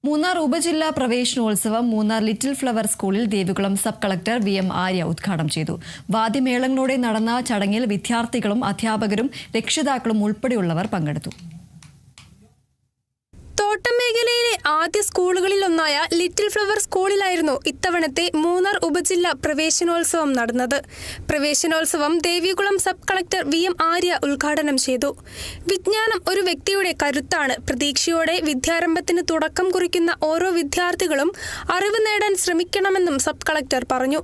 മൂന്നാർ ഉപജില്ലാ പ്രവേശനോത്സവം Munnar little flower സ്കൂളിൽ Devikulam sub collector VM Arya ഉദ്ഘാടനം ചെയ്തു. വാദ്യമേളങ്ങളോടെ നടന്ന ചടങ്ങിൽ വിദ്യാർത്ഥികളും അധ്യാപകരും രക്ഷിതാക്കളും ഉൾപ്പെടെയുള്ളവർ പങ്കെടുത്തു. തോട്ടം മേഖലയിലെ ആദ്യ സ്കൂളുകളിലൊന്നായ ലിറ്റിൽ ഫ്ലവർ സ്കൂളിലായിരുന്നു ഇത്തവണത്തെ മൂന്നാർ ഉപജില്ലാ പ്രവേശനോത്സവം നടന്നത്. പ്രവേശനോത്സവം Devikulam sub collector VM Arya ഉദ്ഘാടനം ചെയ്തു. വിജ്ഞാനം ഒരു വ്യക്തിയുടെ കരുത്താണ്. പ്രതീക്ഷയോടെ വിദ്യാരംഭത്തിന് തുടക്കം കുറിക്കുന്ന ഓരോ വിദ്യാർത്ഥികളും അറിവ് നേടാൻ ശ്രമിക്കണമെന്നും സബ് കളക്ടർ പറഞ്ഞു.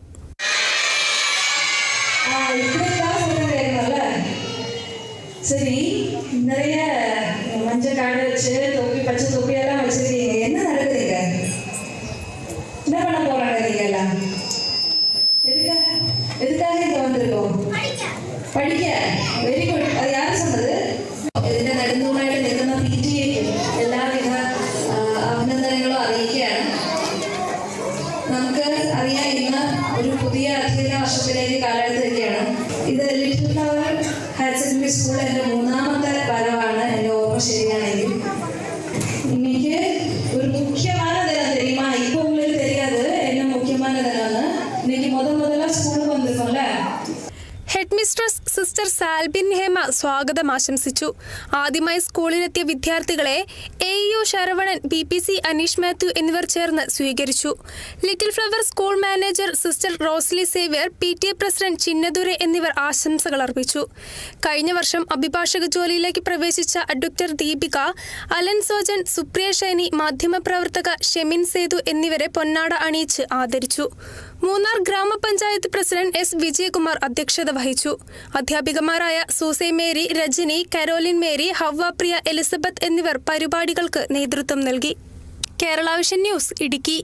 சரி, நிறைய மஞ்சள் காடு வச்சு தொப்பி பச்சை தொப்பியெல்லாம் வச்சிருக்கீங்க. என்ன நடக்குதுங்க? என்ன பண்ண போறாங்க நீங்க எல்லாம்? எதுக்காக இங்க வந்திருக்கோம்? படிக்க. Very good. അത് யாரு சொன்னது? ഇതിന്റെ നെടുന്തൂണായിട്ട് നിൽക്കുന്ന PTA എല്ലാവിധ അഭിനന്ദനങ്ങളും അറിയിക്കുകയാണ്. നമുക്ക് അറിയാം, ഇന്ന് ഒരു പുതിയ അധ്യയന വർഷത്തിലേക്ക് കാലെടുത്തിരിക്കുകയാണ്. ഇത് little flower higher secondary school എൻ്റെ മൂന്നാമത്തെ വരവാണ്, എൻ്റെ ഓർമ്മ ശരിയാണെങ്കിൽ. എനിക്ക് ഒരു മുഖ്യமான தினம் தெரியுமா? இப்போ உங்களுக்கு தெரியாது என்ன முக்கியமான தினம்னு. இன்னைக்கு முதல்ல ஸ்கூலுக்கு வந்திருக்கோம்ல. ഹെഡ് മിസ്ട്രസ് സിസ്റ്റർ സാൽബിൻ ഹേമ സ്വാഗതം ആശംസിച്ചു. ആദ്യമായി സ്കൂളിലെത്തിയ വിദ്യാർത്ഥികളെ AEO ശരവണൻ, BPC അനീഷ് മാത്യു എന്നിവർ ചേർന്ന് സ്വീകരിച്ചു. Little flower school manager sister Rosily Xavier, PTA president Chinnadurai എന്നിവർ ആശംസകൾ അർപ്പിച്ചു. കഴിഞ്ഞ വർഷം അഭിഭാഷക ജോലിയിലേക്ക് പ്രവേശിച്ച advocate Deepika, Alan Sojan, Supriya Shiny, മാധ്യമപ്രവർത്തക ഷെമിൻ സേതു എന്നിവരെ പൊന്നാട അണിയിച്ച് ആദരിച്ചു. മൂന്നാർ ഗ്രാമപഞ്ചായത്ത് പ്രസിഡന്റ് S വിജയകുമാർ അധ്യക്ഷത വഹിച്ചു. അധ്യാപികമാരായ Soosai Mary, Rajani, Caroline Mary, ഹവ്വ പ്രിയ, എലിസബത്ത് എന്നിവർ പരിപാടികൾക്ക് നേതൃത്വം നൽകി. Kerala vision news, Idukki.